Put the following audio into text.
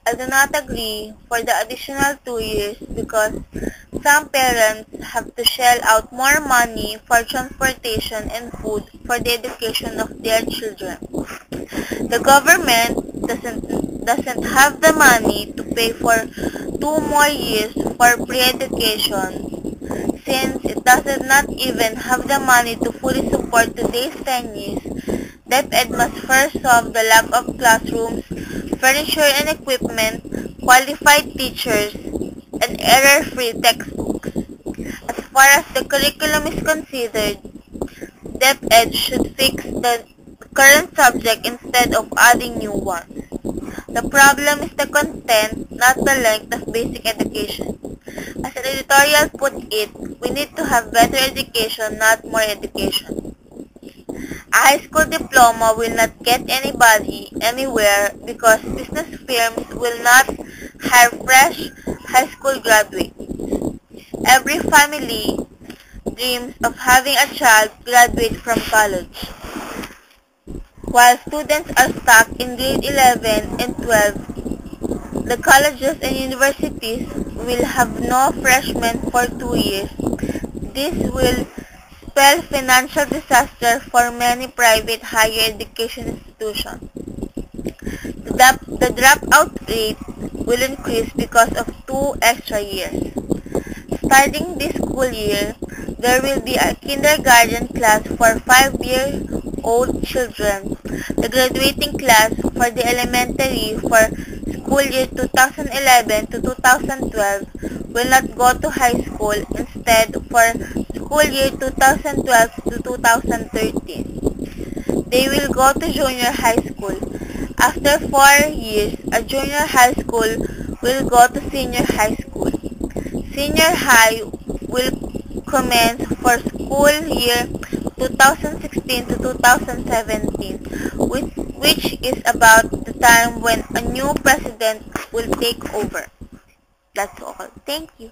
I do not agree for the additional 2 years because some parents have to shell out more money for transportation and food for the education of their children. The government doesn't have the money to pay for 2 more years for pre-education since it does not even have the money to fully support today's trainees. DepEd must first solve the lack of classrooms, furniture and equipment, qualified teachers, and error-free textbooks. As far as the curriculum is considered, DepEd should fix the current subject instead of adding new ones. The problem is the content, not the length of basic education. As an editorial put it, we need to have better education, not more education. A high school diploma will not get anybody anywhere because business firms will not hire fresh high school graduates. Every family dreams of having a child graduate from college. While students are stuck in grade 11 and 12, the colleges and universities will have no freshmen for 2 years. This will spell financial disaster for many private higher education institutions. The dropout rate will increase because of 2 extra years. Starting this school year, there will be a kindergarten class for 5-year-old children. The graduating class for the elementary for school year 2011 to 2012 will not go to high school. Instead, for school year 2012 to 2013, they will go to junior high school. After 4 years, a junior high school will go to senior high school. Senior high will commence for school year 2016 to 2017, which is about the time when a new president will take over. That's all. Thank you.